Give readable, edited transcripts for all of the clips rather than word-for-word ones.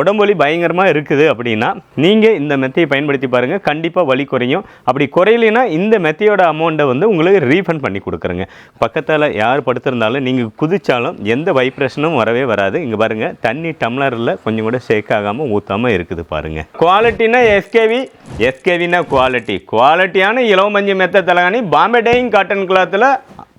உடம்பு வலி பயங்கரமாக இருக்குது அப்படின்னா நீங்கள் இந்த மெத்தையை பயன்படுத்தி பாருங்கள், கண்டிப்பாக வலி குறையும். அப்படி குறையலைன்னா இந்த மெத்தையோட அமௌண்ட்டை வந்து உங்களுக்கு ரீஃபண்ட் பண்ணி கொடுக்குறேங்க. பக்கத்தில் யார் படுத்திருந்தாலும் நீங்கள் குதிச்சாலும் எந்த வைப்ரேஷனும் வரவே வராது. இங்கே பாருங்கள், தண்ணி டம்ளரில் கொஞ்சம் கூட ஷேக் ஆகாமல் ஊற்றாமல் இருக்குது பாருங்கள். குவாலிட்டினா எஸ்கேவினா குவாலிட்டியான இலவமஞ்சி மெத்தை தலகாணி பாம்பே டையிங் காட்டன் கிளாத்தில்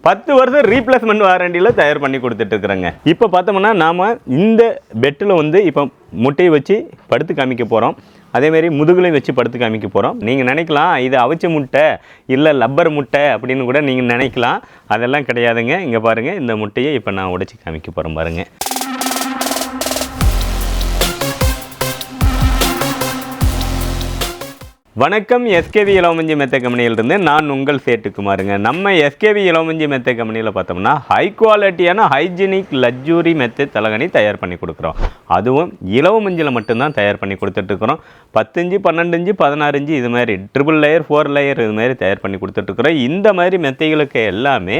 10 வருஷம் ரீப்ளேஸ்மெண்ட் வாரண்டியில் தயார் பண்ணி கொடுத்துட்ருக்குறேங்க. இப்போ பார்த்தோம்னா நாம் இந்த பெட்டில் வந்து இப்போ முட்டையை வச்சு படுத்து காமிக்க போகிறோம். அதேமாரி முதுகுலையும் வச்சு படுத்து காமிக்க போகிறோம். நீங்கள் நினைக்கலாம் இது அவிச்ச முட்டை இல்லை லப்பர் முட்டை அப்படின்னு கூட நீங்கள் நினைக்கலாம். அதெல்லாம் கிடையாதுங்க. இங்கே பாருங்கள், இந்த முட்டையை இப்போ நான் உடைச்சி காமிக்க போகிறேன் பாருங்கள். வணக்கம், எஸ்கேவி இலவமஞ்சி மெத்தை கம்பெனியிலிருந்து நான் உங்கள் சேட்டுக்குமாருங்க. நம்ம எஸ்கேவி இலவமஞ்சி மெத்தை கம்பெனியில் பார்த்தோம்னா ஹை குவாலிட்டியான ஹைஜீனிக் லக்ஸுரி மெத்தை தலகாணி தயார் பண்ணி கொடுக்குறோம். அதுவும் இலவமஞ்சியில் மட்டும்தான் தயார் பண்ணி கொடுத்துட்ருக்குறோம். 10 இன்ச்சு 12 இன்ச்சு 16 இன்ச்சு இது மாதிரி ட்ரிபிள் லேயர் 4 லேயர் இது மாதிரி தயார் பண்ணி கொடுத்துட்ருக்குறோம். இந்த மாதிரி மெத்தைகளுக்கு எல்லாமே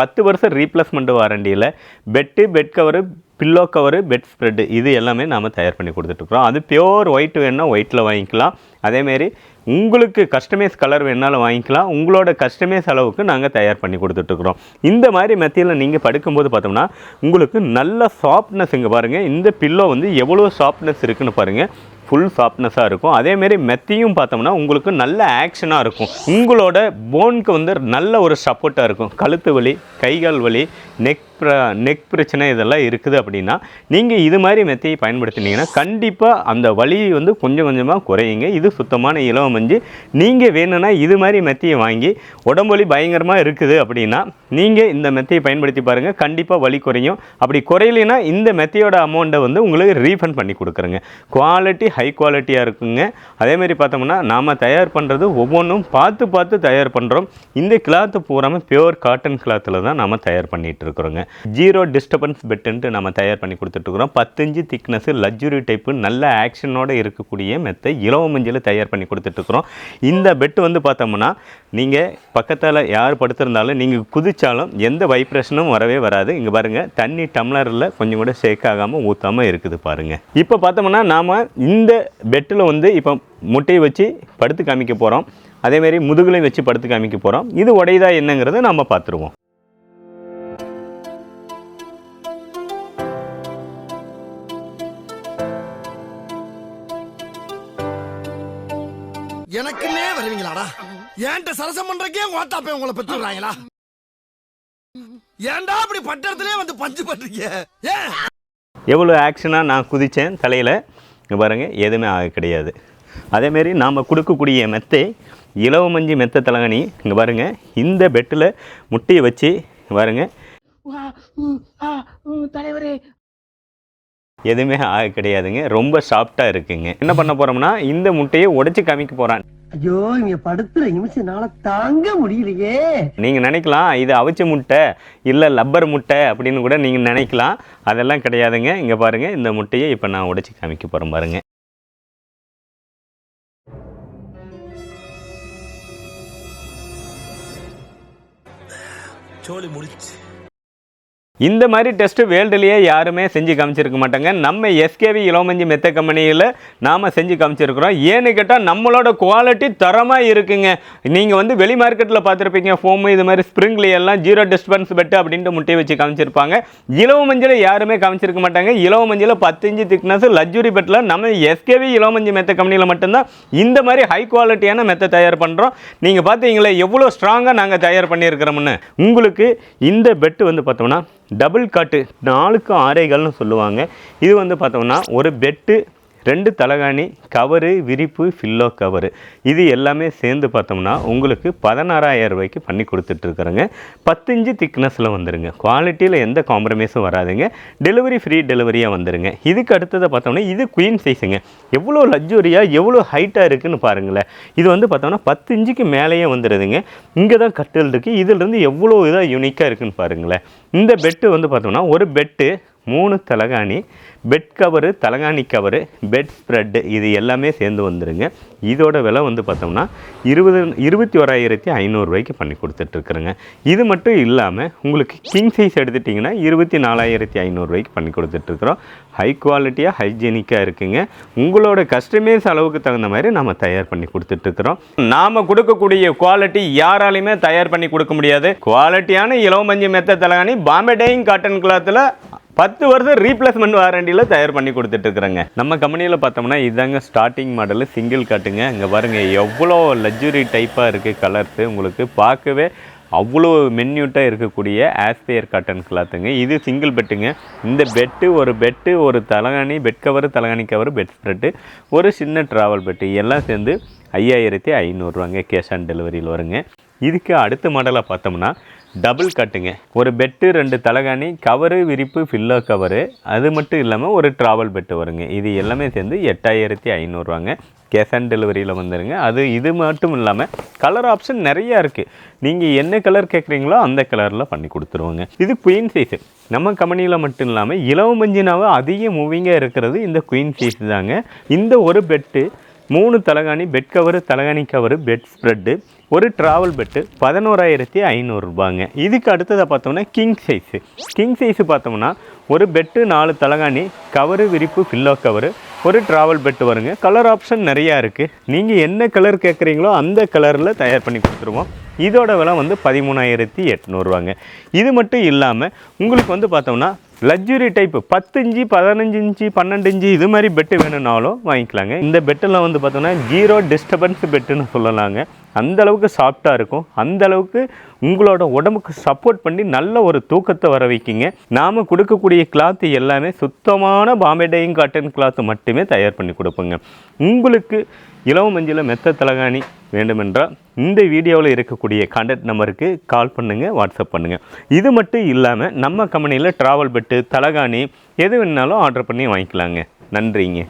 10 வருஷம் ரீப்ளேஸ்மெண்ட் வாரண்டியில் bed cover, pillow cover, bed spread இது எல்லாமே நாம் தயார் பண்ணி கொடுத்துட்ருக்குறோம். அது பியோர் ஒயிட் வேணுன்னா ஒயிட்டில் வாங்கிக்கலாம். அதேமாரி உங்களுக்கு கஸ்டமைஸ் கலர் வேணாலும் வாங்கிக்கலாம். உங்களோட கஸ்டமைஸ் அளவுக்கு நாங்கள் தயார் பண்ணி கொடுத்துட்ருக்குறோம். இந்த மாதிரி மெத்தையில் நீங்கள் படுக்கும்போது பார்த்தோம்னா உங்களுக்கு நல்ல சாஃப்ட்னஸ். இங்கே பாருங்கள், இந்த பில்லோ வந்து எவ்வளோ சாஃப்ட்னஸ் இருக்குதுன்னு பாருங்கள். ஃபுல் சாஃப்ட்னஸாக இருக்கும். அதேமாரி மெத்தையும் பார்த்தோம்னா உங்களுக்கு நல்ல ஆக்ஷனாக இருக்கும். உங்களோட போனுக்கு வந்து நல்ல ஒரு சப்போர்ட்டாக இருக்கும். கழுத்து வலி, கைகால் வலி, நெக் பிரச்சனை இதெல்லாம் இருக்குது அப்படின்னா நீங்கள் இது மாதிரி மெத்தையை பயன்படுத்தினீங்கன்னா கண்டிப்பாக அந்த வலி வந்து கொஞ்சம் கொஞ்சமாக குறையுங்க. இது சுத்தமான இலவமஞ்சி. நீங்கள் வேணும்னா இது மாதிரி மெத்தையை வாங்கி உடம்பு வலி பயங்கரமாக இருக்குது அப்படின்னா நீங்கள் இந்த மெத்தையை பயன்படுத்தி பாருங்கள், கண்டிப்பாக வலி குறையும். அப்படி குறையலைன்னா இந்த மெத்தையோட அமௌண்ட்டை வந்து உங்களுக்கு ரீஃபண்ட் பண்ணி கொடுக்குறேங்க. குவாலிட்டி ஹை குவாலிட்டியாக இருக்குங்க. அதேமாதிரி பார்த்தோம்னா நாம் தயார் பண்ணுறது ஒவ்வொன்றும் பார்த்து தயார் பண்ணுறோம். இந்த கிளாத்து பூராமல் பியோர் காட்டன் கிளாத்தில் தான் நாம் தயார் பண்ணிகிட்டு இருக்கிறோங்க. ஜீரோ டிஸ்டர்பன்ஸ் பெட்டுன்ட்டு நம்ம தயார் பண்ணி கொடுத்துட்ருக்குறோம். 10 இன்ச்சு திக்னஸ் லக்ஸுரி டைப்பு நல்ல ஆக்ஷனோடு இருக்கக்கூடிய மெத்தை இலவமஞ்சியில் தயார் பண்ணி கொடுத்துட்ருக்குறோம். இந்த பெட்டு வந்து பார்த்தோம்னா நீங்கள் பக்கத்தில் யார் படுத்திருந்தாலும் நீங்கள் குதிச்சாலும் எந்த வைப்ரேஷனும் வரவே வராது. இங்கே பாருங்கள், தண்ணி டம்ளரில் கொஞ்சம் கூட ஷேக் ஆகாமல் ஊற்றாமல் இருக்குது பாருங்கள். இப்போ பார்த்தோம்னா நாம் இந்த பெட்டில் வந்து இப்போ முட்டையை வச்சு படுத்து காமிக்க போகிறோம். அதேமாரி முதுகுலையும் வச்சு படுத்து காமிக்க போகிறோம். இது உடையதா என்னங்கிறத நம்ம பார்த்துருவோம். எனக்குன்னே வருவீங்களாடா? ஏன்ட்ட சரசம் பண்றக்கே ஓட்டாப்பே உங்களை பெற்றுறாங்களா? ஏன்டா அப்படி பட்டத்திலே வந்து பஞ்சு பண்றீங்க? எவ்வளோ ஆக்ஷனாக நான் குதித்தேன் தலையில். இங்கே பாருங்கள், எதுவுமே ஆக கிடையாது. அதேமாரி நாம் கொடுக்கக்கூடிய மெத்தை இலவமஞ்சி மெத்தை தலகாணி. இங்கே பாருங்கள், இந்த பெட்டில் முட்டையை வச்சு பாருங்கள், தலைவரே எதுவுமே ஆக கிடையாதுங்க. ரொம்ப சாஃப்டாக இருக்குங்க. என்ன பண்ண போகிறோம்னா இந்த முட்டையை உடைச்சி காமிக்க போகிறான். ஐயோ, இங்க படுத்துற நிமிஷம்னால தாங்க முடியலையே. நீங்கள் நினைக்கலாம் இது அவிச்ச முட்டை இல்லை லப்பர் முட்டை அப்படின்னு கூட நீங்கள் நினைக்கலாம். அதெல்லாம் கிடையாதுங்க. இங்கே பாருங்கள், இந்த முட்டையை இப்போ நான் உடைச்சி காமிக்க போகிறேன் பாருங்கள். சோலி முடிச்சு. இந்த மாதிரி டெஸ்ட்டு வேர்ல்டுலேயே யாருமே செஞ்சு காமிச்சிருக்க மாட்டாங்க. நம்ம எஸ்கேவி இலவமஞ்சி மெத்தை கம்பெனியில் நாம் செஞ்சு காமிச்சிருக்கிறோம். ஏன்னு கேட்டால் நம்மளோட குவாலிட்டி தரமாக இருக்குங்க. நீங்கள் வந்து வெளி மார்க்கெட்டில் பார்த்துருப்பீங்க, ஃபோமு இது மாதிரி ஸ்ப்ரிங்லி எல்லாம் ஜீரோ டிஸ்டர்பன்ஸ் பெட்டு அப்படின்ட்டு முட்டையை வச்சு காமிச்சிருப்பாங்க. இலவமஞ்சியில் யாருமே காமிச்சிருக்க மாட்டாங்க. இலவமஞ்சியில் 10 இன்ச்சு திக்னஸ் லக்ஸுரி பெட்டில் நம்ம எஸ்கேவி இலவமஞ்சி மெத்தை கம்பெனியில் மட்டும்தான் இந்த மாதிரி ஹை குவாலிட்டியான மெத்தை தயார் பண்ணுறோம். நீங்கள் பார்த்தீங்களே எவ்வளோ ஸ்ட்ராங்காக நாங்கள் தயார் பண்ணியிருக்கிறோம்னு. உங்களுக்கு இந்த பெட்டு வந்து பார்த்தோம்னா டபுள் காட்டு 4க்கு 6 சொல்லுவாங்க. இது வந்து பார்த்தோம்னா ஒரு பெட்டு 2 தலகாணி கவரு விரிப்பு ஃபில்லோ கவரு இது எல்லாமே சேர்ந்து பார்த்தோம்னா உங்களுக்கு 16,000 ரூபாய்க்கு பண்ணி கொடுத்துட்ருக்குறேங்க. 10 இன்ச்சு திக்னஸில் வந்துடுங்க. குவாலிட்டியில் எந்த காம்ப்ரமைஸும் வராதுங்க. டெலிவரி ஃப்ரீ டெலிவரியாக வந்துடுங்க. இதுக்கு அடுத்ததை பார்த்தோம்னா இது குயின் சைஸுங்க. எவ்வளோ லக்ஸுரியாக எவ்வளோ ஹைட்டாக இருக்குதுன்னு பாருங்களேன். இது வந்து பார்த்தோம்னா 10 இன்ச்சுக்கு மேலேயே வந்துடுதுங்க. இங்கே தான் கட்டில் இருக்குது. இதிலிருந்து எவ்வளோ இதாக யூனிக்காக இருக்குதுன்னு பாருங்களேன். இந்த பெட்டு வந்து பார்த்தோம்னா ஒரு பெட்டு 3 தலகாணி, பெட் கவரு, தலகாணி கவரு, பெட் ஸ்ப்ரெட்டு இது எல்லாமே சேர்ந்து வந்துருங்க. இதோட விலை வந்து பார்த்தோம்னா 21,500 ரூபாய்க்கு பண்ணி கொடுத்துட்ருக்குறேங்க. இது மட்டும் இல்லாமல் உங்களுக்கு கிங் சைஸ் எடுத்துட்டிங்கன்னா 24,500 ரூபாய்க்கு பண்ணி கொடுத்துட்ருக்குறோம். ஹை குவாலிட்டியாக ஹைஜீனிக்காக இருக்குங்க. உங்களோட கஸ்டமைஸ் அளவுக்கு தகுந்த மாதிரி நம்ம தயார் பண்ணி கொடுத்துட்ருக்குறோம். நாம் கொடுக்கக்கூடிய குவாலிட்டி யாராலையுமே தயார் பண்ணி கொடுக்க முடியாது. குவாலிட்டியான இலவமஞ்சி மெத்த தலகாணி பாம்பே டையிங் காட்டன் கிளாத்தில் 10 வருஷம் ரீப்ளேஸ்மெண்ட் வாரண்டியில் தயார் பண்ணி கொடுத்துட்ருக்குறேங்க. நம்ம கம்பெனியில் பார்த்தோம்னா இதாங்க ஸ்டார்டிங் மாடலு, சிங்கிள் காட்டுங்க. இங்கே பாருங்கள் எவ்வளோ லக்ஸுரி டைப்பாக இருக்குது கலர்ஸு. உங்களுக்கு பார்க்கவே அவ்வளோ மென்யூட்டாக இருக்கக்கூடிய ஆஸ்பேர் காட்டன் கிளாத்துங்க. இது சிங்கிள் பெட்டுங்க. இந்த பெட்டு ஒரு தலகாணி, பெட் கவரு, தலகாணி கவரு, பெட் ஸ்ப்ரெட்டு, ஒரு சின்ன ட்ராவல் பெட்டு எல்லாம் சேர்ந்து 5,500 ரூபாங்க. கேஷ் ஆன் டெலிவரியில் வருங்க. இதுக்கு அடுத்த மாடலாக பார்த்தோம்னா டபுள் கட்டுங்க. ஒரு பெட்டு, 2 தலகாணி, கவரு, விரிப்பு, ஃபில்லோ கவரு, அது மட்டும் இல்லாமல் ஒரு ட்ராவல் பெட்டு வருங்க. இது எல்லாமே சேர்ந்து 8,500 ரூபாங்க. கேஷ் ஆன் டெலிவரியில் வந்துடுங்க. இது மட்டும் இல்லாமல் கலர் ஆப்ஷன் நிறையா இருக்குது. நீங்கள் என்ன கலர் கேட்குறீங்களோ அந்த கலரில் பண்ணி கொடுத்துருவோங்க. இது குயின் சைஸு. நம்ம கம்பெனியில் மட்டும் இல்லாமல் இலவமஞ்சினாவே அதிக மூவிங்காக இருக்கிறது இந்த குயின் சைஸ் தாங்க. இந்த ஒரு பெட்டு, 3 தலகாணி, பெட் கவரு, தலகாணி கவரு, பெட் ஸ்ப்ரெட்டு, ஒரு ட்ராவல் பெட்டு 11,500 ரூபாங்க. இதுக்கு அடுத்ததாக பார்த்தோம்னா கிங் சைஸு பார்த்தோம்னா ஒரு பெட்டு, 4 தலகாணி, கவரு, விரிப்பு, ஃபில்லோ கவரு, ஒரு ட்ராவல் பெட்டு வருங்க. கலர் ஆப்ஷன் நிறையா இருக்குது. நீங்கள் என்ன கலர் கேட்குறீங்களோ அந்த கலரில் தயார் பண்ணி கொடுத்துருவோம். இதோட விலை வந்து 13,800 ரூபாங்க. இது மட்டும் இல்லாமல் உங்களுக்கு வந்து பார்த்தோம்னா luxury type 10 inch, 15 inch, 12 inch இது மாதிரி பெட்டு வேணும்னாலும் வாங்கிக்கலாங்க. இந்த பெட்டெல்லாம் வந்து பார்த்தோம்னா 0 டிஸ்டர்பன்ஸ் பெட்டுன்னு சொல்லலாங்க. அந்தளவுக்கு சாஃப்டாக இருக்கும். அந்தளவுக்கு உங்களோட உடம்புக்கு சப்போர்ட் பண்ணி நல்ல ஒரு தூக்கத்தை வர வைக்கிங்க. நாம் கொடுக்கக்கூடிய கிளாத்து எல்லாமே சுத்தமான பாம்பே டையிங் காட்டன் கிளாத்து மட்டுமே தயார் பண்ணி கொடுப்போங்க. உங்களுக்கு இலவமஞ்சியில் மெத்த தலகாணி வேண்டுமென்றால் இந்த வீடியோவில் இருக்கக்கூடிய கான்டாக்ட் நம்பருக்கு கால் பண்ணுங்கள், வாட்ஸ்அப் பண்ணுங்கள். இது மட்டும் இல்லாமல் நம்ம கம்பெனியில் ட்ராவல் பெட்டு, தலகாணி எது வேணாலும் ஆர்டர் பண்ணி வாங்கிக்கலாங்க. நன்றிங்க.